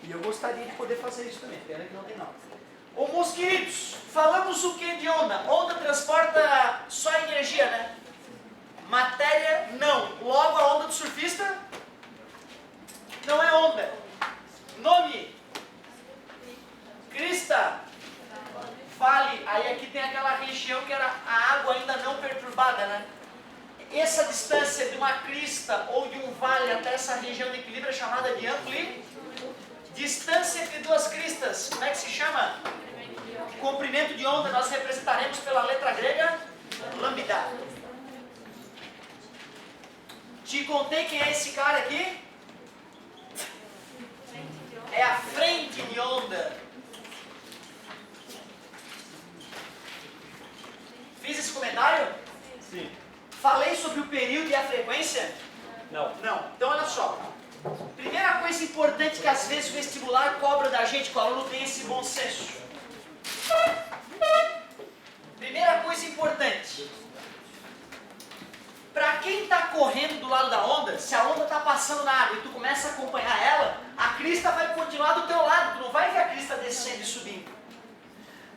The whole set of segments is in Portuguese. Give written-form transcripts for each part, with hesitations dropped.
E eu gostaria de poder fazer isso também, pena que não tem não. Ô, meus queridos, falamos o que de onda? Onda transporta só energia, né? Matéria, não. Logo, a onda do surfista não é onda. Nome? Crista? Vale. Aí aqui tem aquela região que era a água ainda não perturbada, né? Essa distância de uma crista ou de um vale até essa região de equilíbrio é chamada de amplitude. Distância entre duas cristas, como é que se chama? Comprimento de onda, nós representaremos pela letra grega lambda. Te contei quem é esse cara aqui? É a frente de onda. Fiz esse comentário? Sim. Falei sobre o período e a frequência? Não. Não. Então olha só. Primeira coisa importante que às vezes o vestibular cobra da gente, que o aluno tem esse bom senso. Primeira coisa importante. Para quem está correndo do lado da onda, se a onda está passando na água e tu começa a acompanhar ela, a crista vai continuar do teu lado, tu não vai ver a crista descendo e subindo.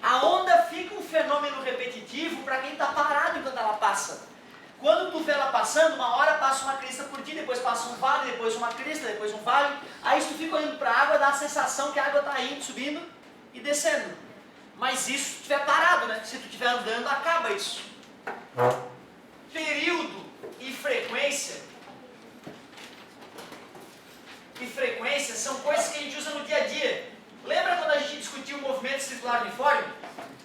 A onda fica um fenômeno repetitivo para quem está parado enquanto ela passa. Quando tu vê ela passando, uma hora passa uma crista por ti, depois passa um vale, depois uma crista, depois um vale. Aí se tu fica olhando para a água, dá a sensação que a água está indo, subindo e descendo. Mas isso se tu estiver parado, né? Se tu estiver andando, acaba isso. Período e frequência são coisas que a gente usa no dia a dia. Lembra quando a gente discutiu o movimento circular uniforme?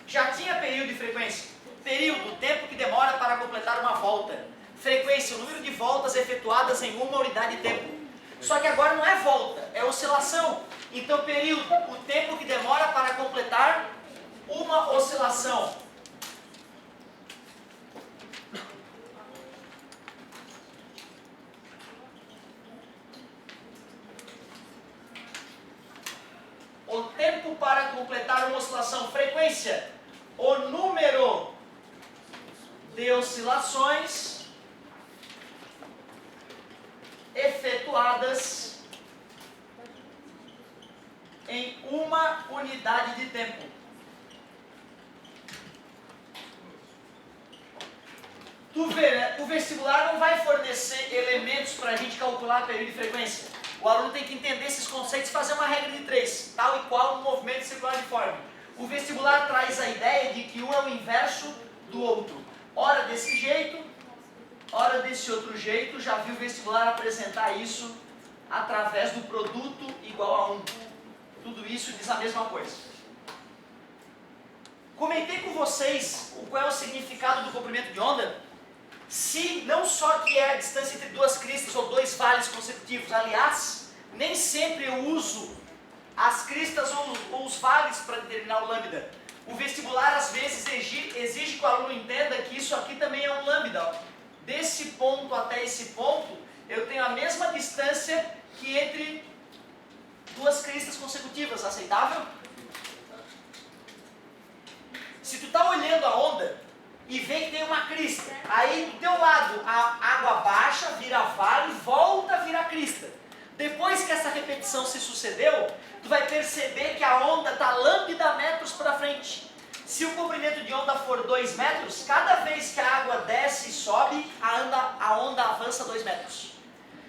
Já tinha período e frequência. Período, o tempo que demora para completar uma volta. Frequência, o número de voltas efetuadas em uma unidade de tempo. Só que agora não é volta, é oscilação. Então período, o tempo que demora para completar uma oscilação. O tempo para completar uma oscilação. Frequência, o número de oscilações efetuadas em uma unidade de tempo. Tu vê, né? O vestibular não vai fornecer elementos para a gente calcular período e frequência. O aluno tem que entender esses conceitos e fazer uma regra de 3, tal e qual no movimento circular uniforme. O vestibular traz a ideia de que um é o inverso do outro. Ora desse jeito, ora desse outro jeito. Já vi o vestibular apresentar isso através do produto igual a 1. Tudo isso diz a mesma coisa. Comentei com vocês qual é o significado do comprimento de onda. Se não só que é a distância entre duas cristas ou dois vales consecutivos, aliás, nem sempre eu uso as cristas ou os vales para determinar o lambda. O vestibular às vezes exige que o aluno entenda que isso aqui também é um lambda. Desse ponto até esse ponto, eu tenho a mesma distância que entre duas cristas consecutivas, aceitável? Se tu está olhando a onda e vê que tem uma crista, aí do teu lado a água baixa, vira vale, volta a virar crista. Depois que essa repetição se sucedeu, tu vai perceber que a onda está lambda metros para frente. Se o comprimento de onda for 2 metros, cada vez que a água desce e sobe, a onda avança 2 metros.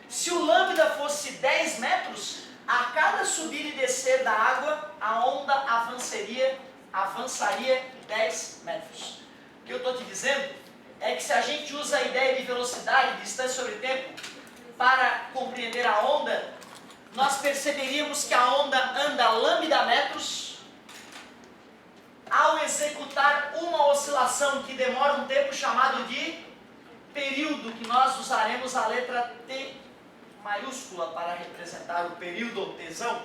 Se o lambda fosse 10 metros, a cada subir e descer da água, a onda avançaria 10 metros. O que eu estou te dizendo é que se a gente usa a ideia de velocidade, distância sobre tempo, para compreender a onda, nós perceberíamos que a onda anda lambda metros ao executar uma oscilação que demora um tempo chamado de período, que nós usaremos a letra T maiúscula para representar o período ou tesão.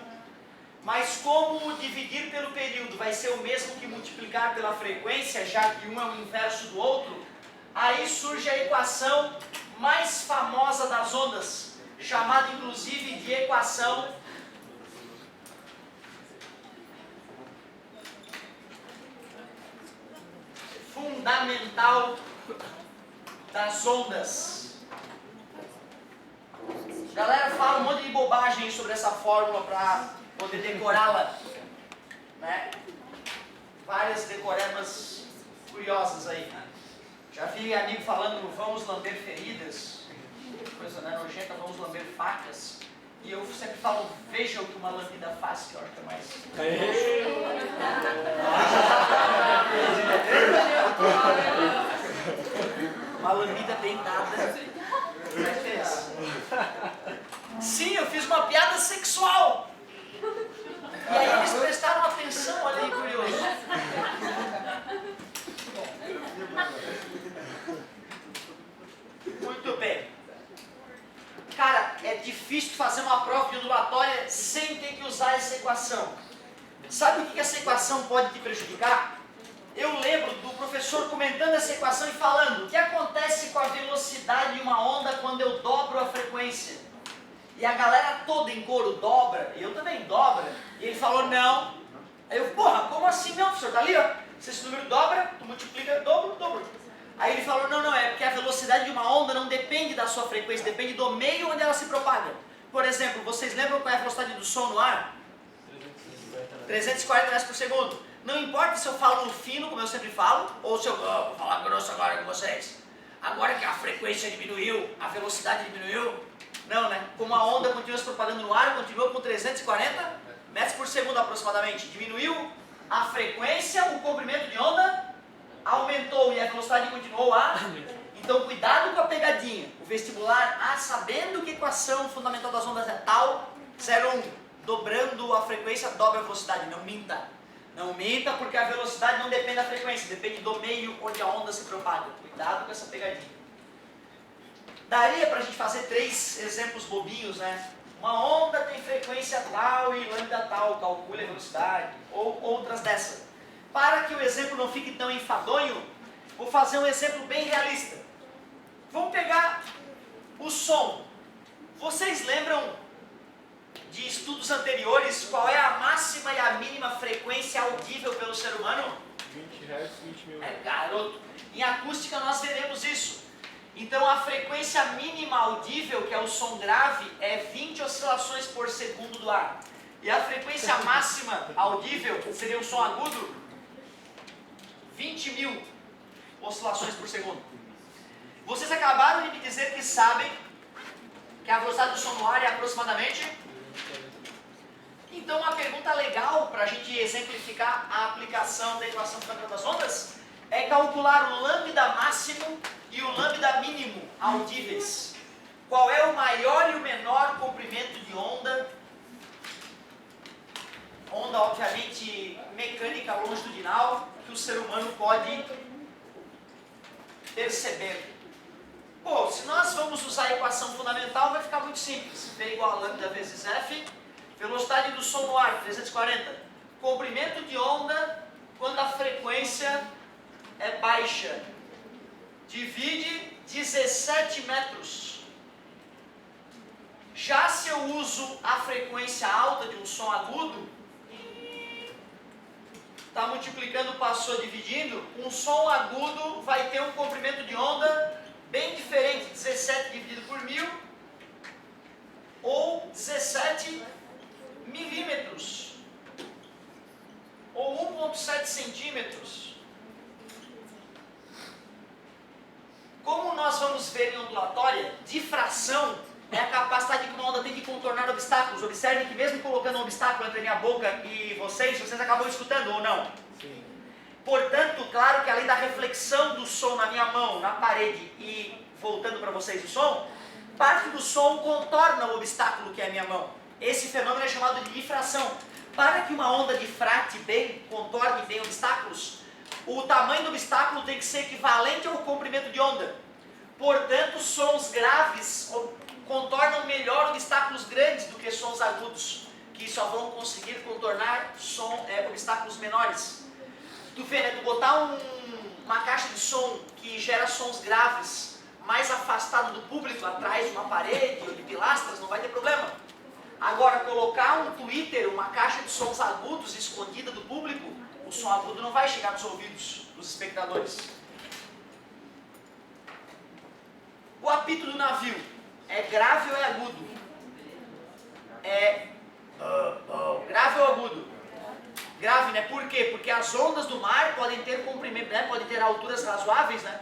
Mas como dividir pelo período vai ser o mesmo que multiplicar pela frequência, já que um é o inverso do outro, aí surge a equação mais famosa das ondas, chamada inclusive de equação fundamental das ondas. A galera fala um monte de bobagem sobre essa fórmula para poder decorá-la, né? Várias decoremas curiosas aí. Já vi amigo falando, vamos lamber feridas, coisa né, nojenta, vamos lamber facas. E eu sempre falo, veja o que uma lambida faz, que eu acho que é mais... Uma lambida bem dada faz diferença. Sim, eu fiz uma piada sexual. E aí eles prestaram atenção, olha aí, curioso. Muito bem. Cara, é difícil fazer uma prova de ondulatória sem ter que usar essa equação. Sabe o que essa equação pode te prejudicar? Eu lembro do professor comentando essa equação e falando o que acontece com a velocidade de uma onda quando eu dobro a frequência. E a galera toda em coro dobra, e eu também dobra. E ele falou não. Aí eu, porra, como assim não, professor? Tá ali, ó. Se esse número dobra, tu multiplica, dobro. Aí ele falou, não, é porque a velocidade de uma onda não depende da sua frequência, depende do meio onde ela se propaga. Por exemplo, vocês lembram qual é a velocidade do som no ar? 340 metros por segundo. Não importa se eu falo fino, como eu sempre falo, ou se eu vou falar grosso agora com vocês. Agora que a frequência diminuiu, a velocidade diminuiu. Não, né? Como a onda continua se propagando no ar, continua com 340 metros por segundo aproximadamente. Diminuiu a frequência, o comprimento de onda aumentou e a velocidade continuou a... Então cuidado com a pegadinha. O vestibular, sabendo que a equação fundamental das ondas é tal, 0,1. Dobrando a frequência, dobra a velocidade. Não minta. Não minta porque a velocidade não depende da frequência, depende do meio onde a onda se propaga. Cuidado com essa pegadinha. Daria pra gente fazer 3 exemplos bobinhos, né? Uma onda tem frequência tal e lambda tal, calcule a velocidade. Ou outras dessas. Para que o exemplo não fique tão enfadonho, vou fazer um exemplo bem realista. Vamos pegar o som. Vocês lembram de estudos anteriores qual é a máxima e a mínima frequência audível pelo ser humano? 20 Hz, 20 mil. É, garoto. Em acústica nós veremos isso. Então a frequência mínima audível, que é o som grave, é 20 oscilações por segundo do ar. E a frequência máxima audível, que seria o som agudo, 20.000 oscilações por segundo. Vocês acabaram de me dizer que sabem que a velocidade do som no ar é aproximadamente... Então uma pergunta legal para a gente exemplificar a aplicação da equação fundamental das ondas é calcular o lambda máximo e o lambda mínimo audíveis. Qual é o maior e o menor comprimento de onda? Onda, obviamente, mecânica longitudinal, que o ser humano pode perceber. Pô, se nós vamos usar a equação fundamental, vai ficar muito simples. V igual a lambda vezes F, velocidade do som no ar, 340. Comprimento de onda, quando a frequência é baixa. Divide 17 metros. Já se eu uso a frequência alta de um som agudo, está multiplicando, passou dividindo, um som agudo vai ter um comprimento de onda bem diferente, 17 dividido por 1000, ou 17 milímetros, ou 1,7 centímetros. Como nós vamos ver em ondulatória, difração é a capacidade que uma onda tem de contornar obstáculos. Observem que mesmo colocando um obstáculo entre a minha boca e vocês acabam escutando ou não? Sim. Portanto, claro que além da reflexão do som na minha mão, na parede e voltando para vocês o som, parte do som contorna o obstáculo que é a minha mão. Esse fenômeno é chamado de difração. Para que uma onda difrate bem, contorne bem obstáculos, o tamanho do obstáculo tem que ser equivalente ao comprimento de onda. Portanto, sons graves contornam melhor obstáculos grandes do que sons agudos, que só vão conseguir contornar obstáculos menores. Tu vê, né? Tu botar uma caixa de som que gera sons graves mais afastado do público, atrás de uma parede ou de pilastras, não vai ter problema. Agora, colocar um tweeter, uma caixa de sons agudos escondida do público, o som agudo não vai chegar nos ouvidos dos espectadores. O apito do navio é grave ou é agudo? é grave ou agudo? Grave, né? Por quê? Porque as ondas do mar podem ter comprimento, né? Podem ter alturas razoáveis, né?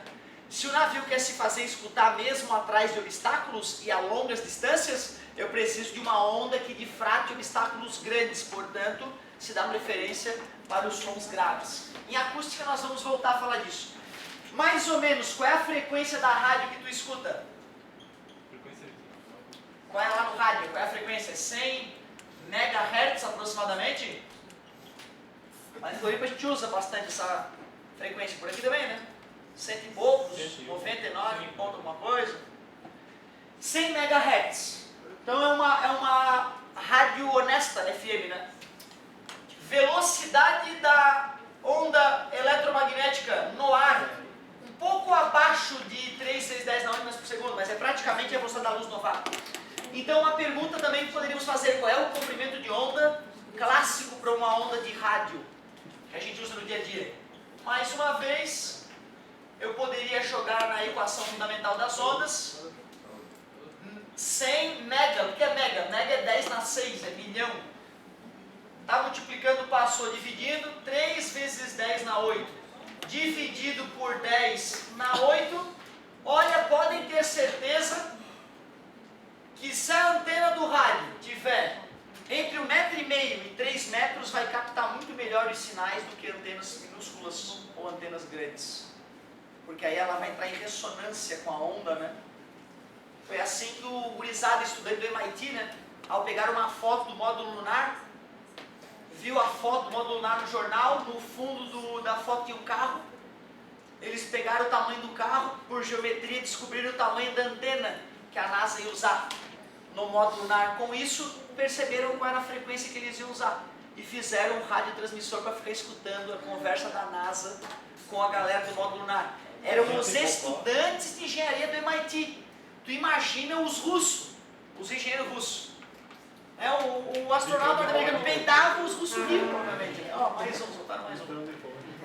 Se o navio quer se fazer escutar mesmo atrás de obstáculos e a longas distâncias, eu preciso de uma onda que difrate obstáculos grandes, portanto, se dá preferência para os sons graves. Em acústica nós vamos voltar a falar disso. Mais ou menos, qual é a frequência da rádio que tu escuta? Qual é lá no rádio? Qual é a frequência? 100 MHz aproximadamente? Mas em Floripa a gente usa bastante essa frequência, por aqui também, né? 100 e poucos, 99 ponto alguma coisa. 100 MHz. Então é uma rádio honesta, FM, né? Velocidade da onda eletromagnética no ar, um pouco abaixo de 3,610 nanomias por segundo, mas é praticamente a velocidade da luz no vácuo. Então uma pergunta também que poderíamos fazer, qual é o comprimento de onda clássico para uma onda de rádio, que a gente usa no dia a dia? Mais uma vez, eu poderia jogar na equação fundamental das ondas, 100 mega, o que é mega? Mega é 10 na 6, é milhão. Está multiplicando, passou, dividindo, 3 vezes 10 na 8, dividido por 10 na 8, olha, podem ter certeza que se a antena do rádio tiver entre 1,5 m e 3 metros, vai captar muito melhor os sinais do que antenas minúsculas ou antenas grandes. Porque aí ela vai entrar em ressonância com a onda, né? Foi assim que o gurizada estudante do MIT, né? Ao pegar uma foto do módulo lunar, viu a foto do módulo lunar no jornal, no fundo da foto tinha um carro, eles pegaram o tamanho do carro, por geometria descobriram o tamanho da antena que a NASA ia usar no módulo lunar. Com isso, perceberam qual era a frequência que eles iam usar e fizeram um radiotransmissor para ficar escutando a conversa da NASA com a galera do módulo lunar. Eram os estudantes de engenharia do MIT. Tu imagina os russos, os engenheiros russos. O astronauta americano peidava, os russos riam, provavelmente. Mais um, soltaram mais um.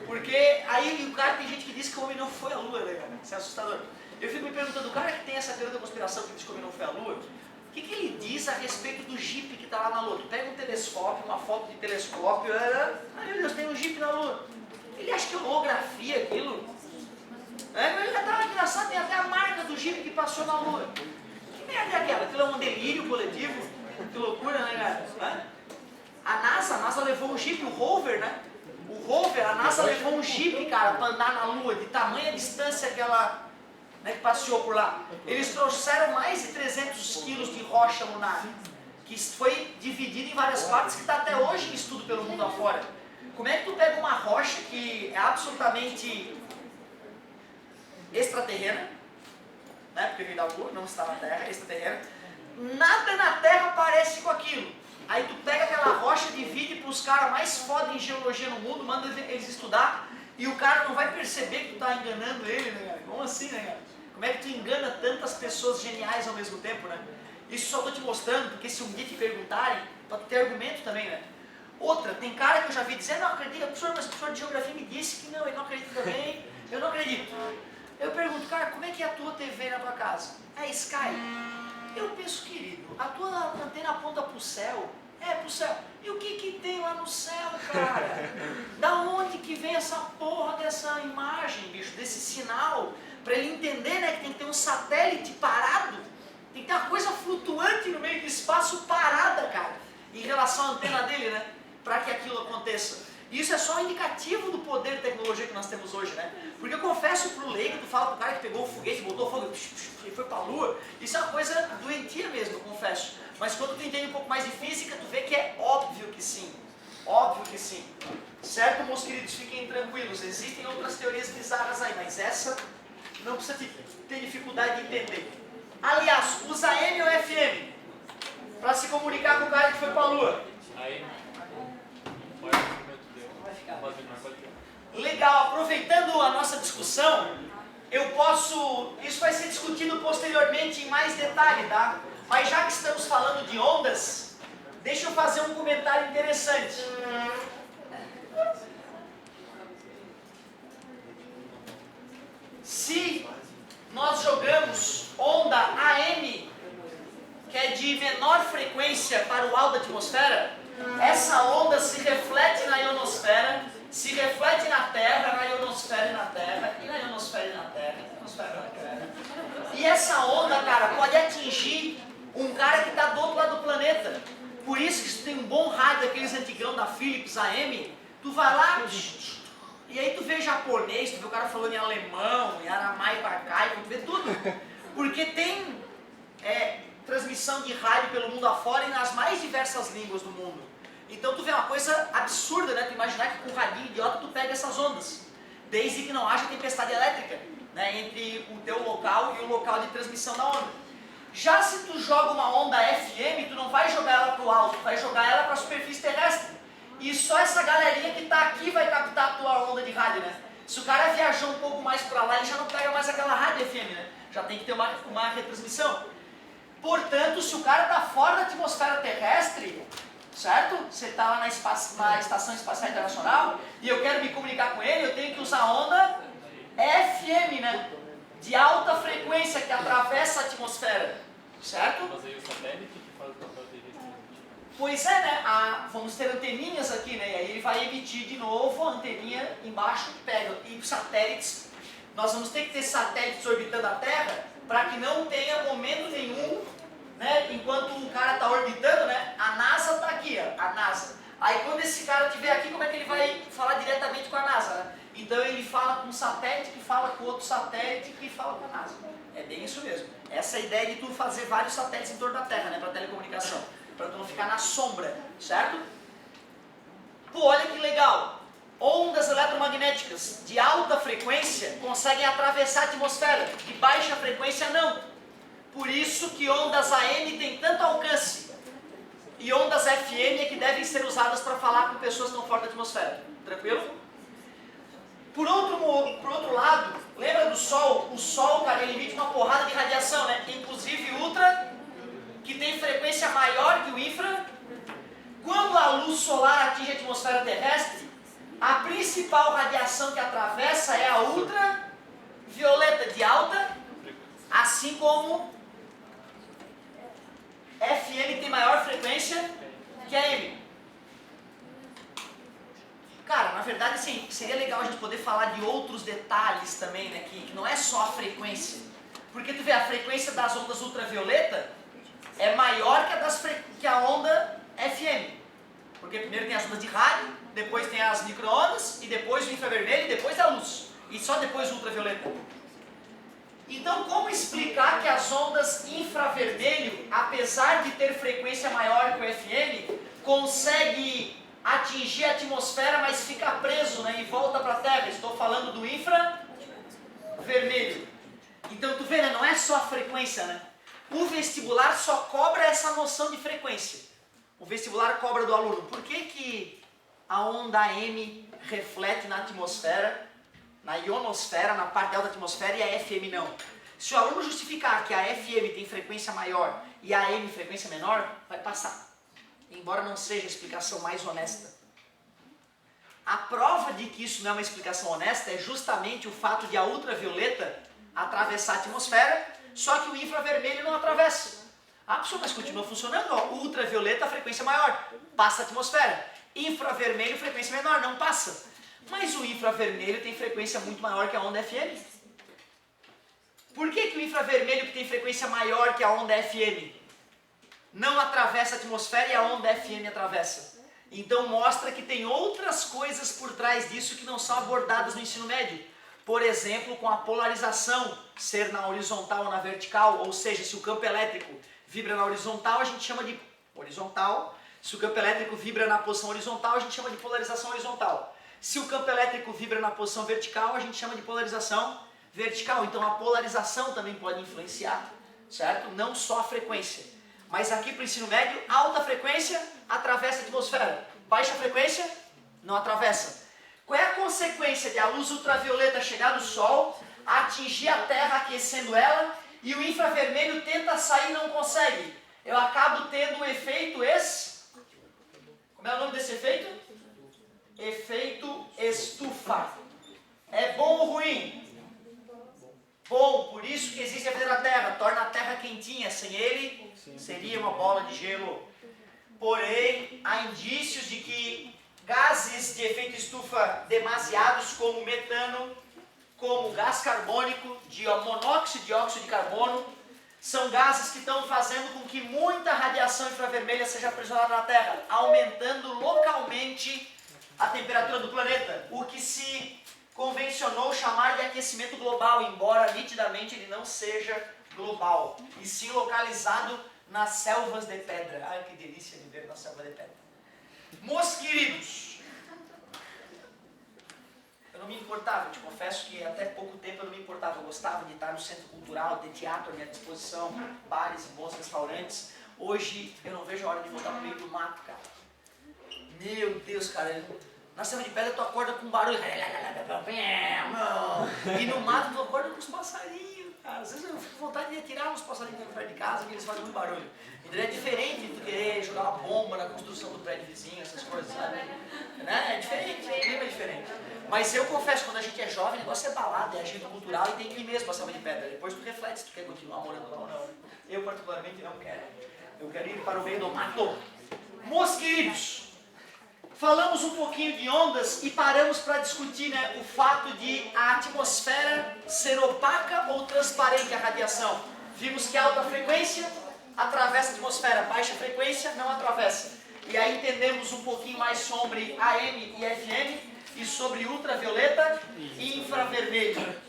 Porque aí o cara, tem gente que diz que o homem não foi à Lua, né, cara? Isso é assustador. Eu fico me perguntando, o cara que tem essa teoria da conspiração que diz que o homem não foi à Lua, o que ele diz a respeito do Jeep que está lá na Lua? Tu pega um telescópio, uma foto de telescópio, meu Deus, tem um Jeep na Lua. Ele acha que é holografia aquilo? Ele já estava engraçado, tem até a marca do Jeep que passou na Lua. Que merda é aquela? Aquilo é um delírio coletivo? Que loucura, né, cara? A NASA levou um Jeep, o Rover, né? O Rover, a NASA levou um Jeep, cara, para andar na Lua, de tamanha distância que ela, né, que passeou por lá. Eles trouxeram mais de 300 quilos de rocha lunar, que foi dividida em várias partes, que está até hoje em estudo pelo mundo afora. Como é que tu pega uma rocha que é absolutamente extraterrena, né, porque vem da Lua, não está na Terra, extraterrena, nada na Terra parece com aquilo. Aí tu pega aquela rocha, divide para os caras mais foda em geologia no mundo, manda eles estudar, e o cara não vai perceber que tu está enganando ele, né, cara? Como assim, né, cara? Como é que tu engana tantas pessoas geniais ao mesmo tempo, né? Isso só estou te mostrando, porque se um dia te perguntarem, para ter argumento também, né? Outra, tem cara que eu já vi dizer, não acredito, professor, mas o professor de geografia me disse que não, ele não acredita também, eu não acredito. Eu pergunto, cara, como é que é a tua TV na tua casa? É Sky? Eu penso, querido, a tua antena aponta para o céu? É, para o céu. E o que tem lá no céu, cara? Da onde que vem essa porra dessa imagem, bicho, desse sinal? Para ele entender, né, que tem que ter um satélite parado, tem que ter uma coisa flutuante no meio do espaço parada, cara, em relação à antena dele, né, para que aquilo aconteça. E isso é só um indicativo do poder de tecnologia que nós temos hoje, né? Porque eu confesso pro leigo, tu fala pro cara que pegou o foguete, botou fogo e foi pra Lua, isso é uma coisa doentia mesmo, eu confesso. Mas quando tu entende um pouco mais de física, tu vê que é óbvio que sim. Óbvio que sim. Certo, meus queridos? Fiquem tranquilos. Existem outras teorias bizarras aí, mas essa não precisa ter dificuldade de entender. Aliás, usa AM ou FM para se comunicar com o cara que foi pra Lua. Aí, legal, aproveitando a nossa discussão, isso vai ser discutido posteriormente em mais detalhe, tá? Mas já que estamos falando de ondas, deixa eu fazer um comentário interessante. Se nós jogamos onda AM, que é de de menor frequência para o alto da atmosfera, essa onda se reflete na ionosfera, se reflete na Terra, na ionosfera e na Terra, e na ionosfera e na Terra, na ionosfera e na Terra. E essa onda, cara, pode atingir um cara que está do outro lado do planeta. Por isso que se tu tem um bom rádio, aqueles antigão da Philips AM, tu vai lá, e aí tu vê japonês, tu vê o cara falando em alemão, em aramaico, arcaico, tu vê tudo. Porque tem transmissão de rádio pelo mundo afora e nas mais diversas línguas do mundo. Então tu vê uma coisa absurda, né? Tu imaginar que com um radinho idiota tu pega essas ondas. Desde que não haja tempestade elétrica, né? Entre o teu local e o local de transmissão da onda. Já se tu joga uma onda FM, tu não vai jogar ela para o alto, tu vai jogar ela para a superfície terrestre. E só essa galerinha que está aqui vai captar a tua onda de rádio, né? Se o cara viajar um pouco mais para lá, ele já não pega mais aquela rádio FM, né? Já tem que ter uma retransmissão. Portanto, se o cara está fora da atmosfera terrestre, certo? Você está lá na Estação Espacial Internacional e eu quero me comunicar com ele, eu tenho que usar onda FM, né? De alta frequência que atravessa a atmosfera, certo? Mas aí o satélite que faz o papel de restringir. Pois é, né? Vamos ter anteninhas aqui, né? E aí ele vai emitir de novo a anteninha embaixo que pega. E satélites, nós vamos ter que ter satélites orbitando a Terra para que não tenha momento nenhum, né? Enquanto o cara está orbitando, né? A NASA está aqui, ó, a NASA. Aí quando esse cara estiver aqui, como é que ele vai falar diretamente com a NASA, né? Então ele fala com um satélite que fala com outro satélite que fala com a NASA. É bem isso mesmo. Essa é a ideia de tu fazer vários satélites em torno da Terra, né? Para telecomunicação. Para tu não ficar na sombra, certo? Pô, olha que legal. Ondas eletromagnéticas de alta frequência conseguem atravessar a atmosfera, de baixa frequência não. Por isso que ondas AM têm tanto alcance. E ondas FM é que devem ser usadas para falar com pessoas que estão fora da atmosfera. Tranquilo? Por outro lado, lembra do Sol? O Sol, cara, ele emite uma porrada de radiação, né? Inclusive ultra, que tem frequência maior que o infra. Quando a luz solar atinge a atmosfera terrestre, a principal radiação que atravessa é a ultravioleta de alta, assim como FM tem maior frequência que a M. Cara, na verdade, sim, seria legal a gente poder falar de outros detalhes também, né? Que não é só a frequência. Porque tu vê, a frequência das ondas ultravioleta é maior que a onda FM. Porque primeiro tem as ondas de rádio, depois tem as micro-ondas, e depois o infravermelho, e depois a luz. E só depois o ultravioleta. Então, como explicar que as ondas infravermelho, apesar de ter frequência maior que o FM, consegue atingir a atmosfera, mas fica preso, né, e volta para a Terra? Estou falando do infravermelho. Então, tu vê, né, não é só a frequência, né? O vestibular só cobra essa noção de frequência. O vestibular cobra do aluno. Por que a onda AM reflete na atmosfera, na ionosfera, na parte alta da atmosfera, e a FM não? Se o aluno justificar que a FM tem frequência maior e a AM frequência menor, vai passar. Embora não seja a explicação mais honesta. A prova de que isso não é uma explicação honesta é justamente o fato de a ultravioleta atravessar a atmosfera, só que o infravermelho não atravessa. Ah, pessoal, mas continua funcionando, ó. Ultravioleta, a frequência maior, passa a atmosfera. Infravermelho, frequência menor, não passa. Mas o infravermelho tem frequência muito maior que a onda FM. Por que o infravermelho, que tem frequência maior que a onda FM, não atravessa a atmosfera e a onda FM atravessa? Então mostra que tem outras coisas por trás disso que não são abordadas no ensino médio. Por exemplo, com a polarização ser na horizontal ou na vertical, ou seja, se o campo elétrico vibra na horizontal, a gente chama de horizontal. Se o campo elétrico vibra na posição horizontal, a gente chama de polarização horizontal. Se o campo elétrico vibra na posição vertical, a gente chama de polarização vertical. Então a polarização também pode influenciar, certo? Não só a frequência. Mas aqui para o ensino médio, alta frequência atravessa a atmosfera. Baixa frequência não atravessa. Qual é a consequência de a luz ultravioleta chegar do Sol, atingir a Terra aquecendo ela, e o infravermelho tenta sair e não consegue? Eu acabo tendo um efeito Como é o nome desse efeito? Efeito estufa. É bom ou ruim? Bom, por isso que existe a vida na Terra. Torna a Terra quentinha. Sem ele, Seria uma bola de gelo. Porém, há indícios de que gases de efeito estufa demasiados, como metano, como gás carbônico, monóxido de dióxido de carbono, são gases que estão fazendo com que muita radiação infravermelha seja aprisionada na Terra, aumentando localmente a temperatura do planeta, o que se convencionou chamar de aquecimento global, embora nitidamente ele não seja global, e sim localizado nas selvas de pedra. Ai, que delícia viver na selva de pedra. Meus queridos, eu não me importava, eu te confesso que até pouco tempo eu não me importava, eu gostava de estar no centro cultural, de teatro à minha disposição, bares e bons restaurantes. Hoje eu não vejo a hora de voltar pro meio do mato, cara. Meu Deus, cara, na selva de pedra tu acorda com um barulho, e no mato tu acorda com os passarinhos, cara. Às vezes eu fico com vontade de tirar uns passarinhos que estão perto de casa, que eles fazem muito barulho. Então é diferente de tu querer jogar uma bomba na construção do prédio vizinho, essas coisas, sabe? Né? É diferente, o clima é diferente. Mas eu confesso, quando a gente é jovem, o negócio é balada, é agito cultural e tem que ir mesmo pra selva de pedra. Depois tu reflete se tu quer continuar morando lá ou não. Eu particularmente não quero. Eu quero ir para o meio do mato. Meus queridos, falamos um pouquinho de ondas e paramos para discutir, né, o fato de a atmosfera ser opaca ou transparente à radiação. Vimos que alta frequência atravessa a atmosfera, baixa frequência não atravessa. E aí entendemos um pouquinho mais sobre AM e FM e sobre ultravioleta e infravermelho.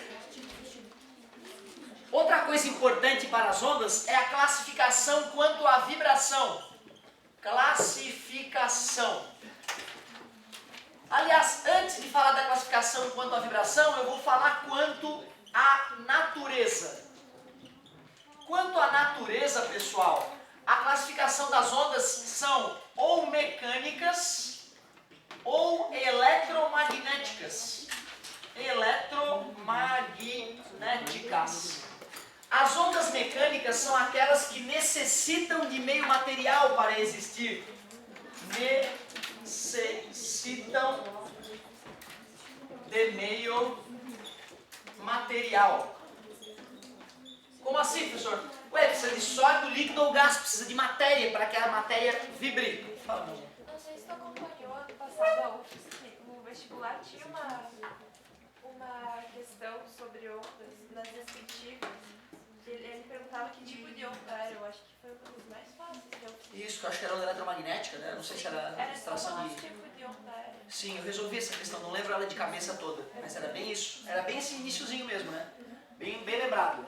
Outra coisa importante para as ondas é a classificação quanto à vibração. Classificação. Aliás, antes de falar da classificação quanto à vibração, eu vou falar quanto à natureza. Quanto à natureza, pessoal, a classificação das ondas são ou mecânicas ou eletromagnéticas. Eletromagnéticas. As ondas mecânicas são aquelas que necessitam de meio material para existir. Necessitam de meio material. Como assim, professor? Ué, precisa de sólido, líquido ou gás, precisa de matéria para que a matéria vibre. Fala, meu. Não sei se tu acompanhou ano passado, no vestibular tinha uma questão sobre ondas nas descritivas. Ele perguntava que tipo de onda era, eu acho que foi um dos mais fáceis que eu fiz. Isso, que eu acho que era onda eletromagnética, né? Não sei se era extração de... tipo de onda era. Sim, eu resolvi essa questão, não lembro ela de cabeça toda, mas era bem isso. Era bem esse iniciozinho mesmo, né? Bem lembrado.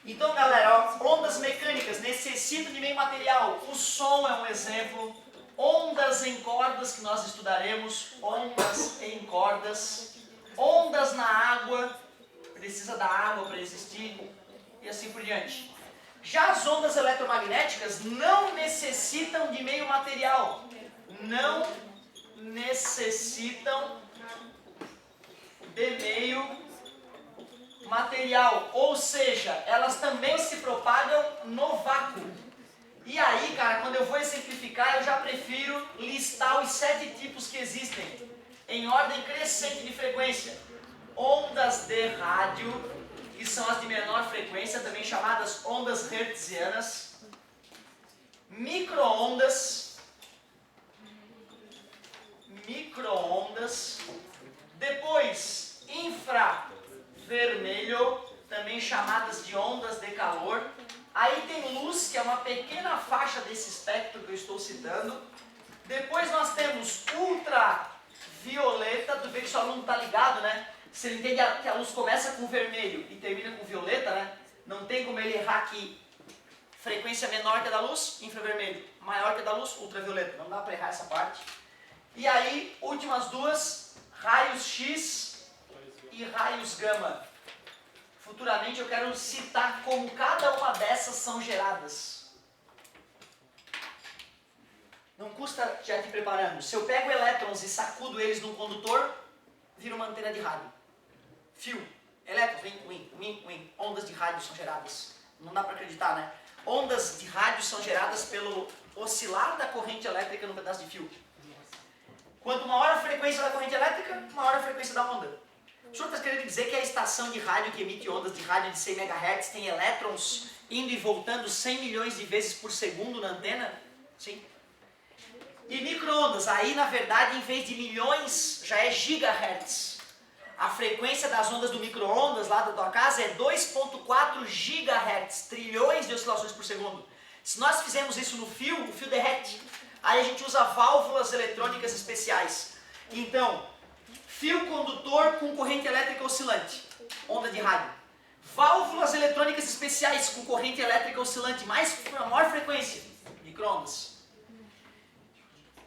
Então, galera, ó, ondas mecânicas necessitam de meio material. O som é um exemplo. Ondas em cordas que nós estudaremos. Ondas em cordas. Ondas na água. Precisa da água para existir. E assim por diante. Já as ondas eletromagnéticas não necessitam de meio material. Não necessitam de meio material, ou seja, elas também se propagam no vácuo. E aí, cara, quando eu vou exemplificar, eu já prefiro listar os 7 tipos que existem, em ordem crescente de frequência. Ondas de rádio, que são as de menor frequência, também chamadas ondas hertzianas. Micro-ondas. Depois, infravermelho, também chamadas de ondas de calor. Aí tem luz, que é uma pequena faixa desse espectro que eu estou citando. Depois nós temos ultravioleta. Tu vê que o seu aluno está ligado, né? Se ele entende que a luz começa com vermelho e termina com violeta, né? Não tem como ele errar aqui. Frequência menor que a da luz, infravermelho. Maior que a da luz, ultravioleta. Não dá para errar essa parte. E aí, últimas duas, raios X e raios gama. Futuramente eu quero citar como cada uma dessas são geradas. Não custa já te preparando. Se eu pego elétrons e sacudo eles num condutor, vira uma antena de rádio. Fio. Elétrons, win. Ondas de rádio são geradas. Não dá para acreditar, né? Ondas de rádio são geradas pelo oscilar da corrente elétrica no pedaço de fio. Quanto maior a frequência da corrente elétrica, maior a frequência da onda. O senhor está querendo dizer que a estação de rádio que emite ondas de rádio de 100 MHz tem elétrons indo e voltando 100 milhões de vezes por segundo na antena? Sim. E micro-ondas, aí na verdade em vez de milhões já é gigahertz. A frequência das ondas do micro-ondas lá da tua casa é 2.4 gigahertz, trilhões de oscilações por segundo. Se nós fizermos isso no fio, o fio derrete. Aí a gente usa válvulas eletrônicas especiais. Então, fio condutor com corrente elétrica oscilante, onda de rádio. Válvulas eletrônicas especiais com corrente elétrica oscilante, maior frequência, micro-ondas.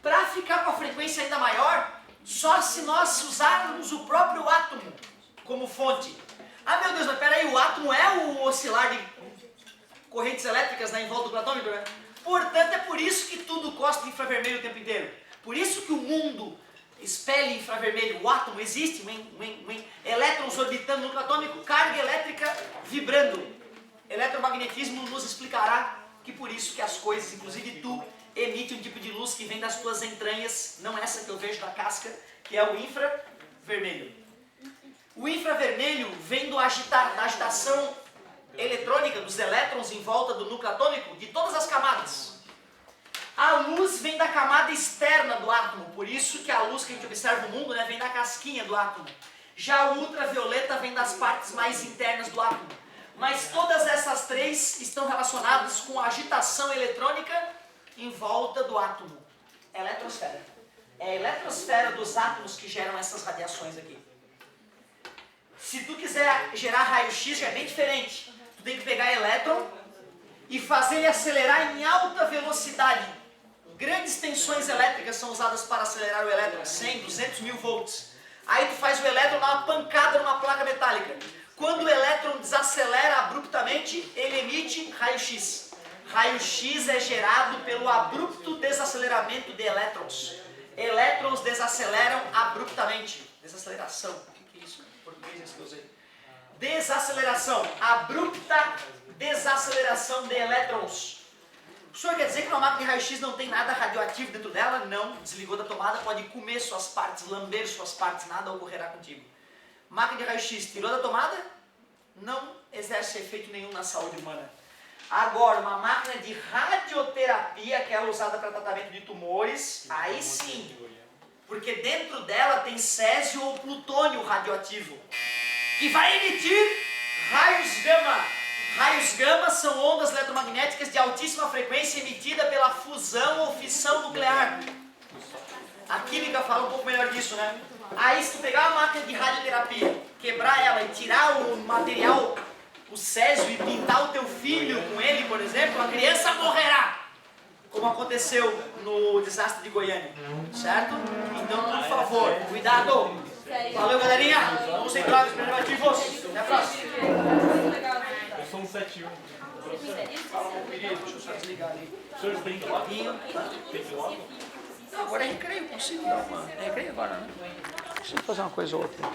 Para ficar com a frequência ainda maior, só se nós usarmos o próprio átomo como fonte. Ah, meu Deus, mas peraí, o átomo é o oscilar de correntes elétricas, né, em volta do atômico, né? Portanto, é por isso que tudo cospe infravermelho o tempo inteiro. Por isso que o mundo espelha infravermelho. O átomo existe, elétrons orbitando no núcleo atômico, carga elétrica vibrando. Eletromagnetismo nos explicará que por isso que as coisas, inclusive tu, emite um tipo de luz que vem das tuas entranhas, não essa que eu vejo da casca, que é o infravermelho. O infravermelho vem da agitação eletrônica dos elétrons em volta do núcleo atômico, de todas as camadas. A luz vem da camada externa do átomo, por isso que a luz que a gente observa no mundo, né, vem da casquinha do átomo. Já o ultravioleta vem das partes mais internas do átomo. Mas todas essas três estão relacionadas com a agitação eletrônica em volta do átomo. Eletrosfera. É a eletrosfera dos átomos que geram essas radiações aqui. Se tu quiser gerar raio-x, já é bem diferente. Tu tem que pegar elétron e fazer ele acelerar em alta velocidade. Grandes tensões elétricas são usadas para acelerar o elétron, 100, 200 mil volts. Aí tu faz o elétron dar uma pancada numa placa metálica. Quando o elétron desacelera abruptamente, ele emite raio-x. Raio-x é gerado pelo abrupto desaceleramento de elétrons. Elétrons desaceleram abruptamente. Desaceleração. O que é isso? Em português esse que eu usei. Desaceleração. Abrupta desaceleração de elétrons. O senhor quer dizer que uma máquina de raio-x não tem nada radioativo dentro dela? Não. Desligou da tomada, pode comer suas partes, lamber suas partes, nada ocorrerá contigo. Máquina de raio-x tirou da tomada? Não exerce efeito nenhum na saúde humana. Agora, uma máquina de radioterapia, aquela usada para tratamento de tumores, aí sim. Porque dentro dela tem césio ou plutônio radioativo, que vai emitir raios gama. Raios gama são ondas eletromagnéticas de altíssima frequência emitida pela fusão ou fissão nuclear. A química fala um pouco melhor disso, né? Aí se tu pegar uma máquina de radioterapia, quebrar ela e tirar o material, o césio, e pintar o teu filho com ele, por exemplo, a criança morrerá. Como aconteceu no desastre de Goiânia. Certo? Então, por favor, cuidado. Valeu, galerinha. Vamos sem drogas preservativos. Até a próxima. Eu sou um 71. Deixa eu só desligar ali. O senhor tem piloto? Tem piloto? Não, agora é recreio, consigo dar uma. É recreio agora, né? Preciso fazer uma coisa ou outra.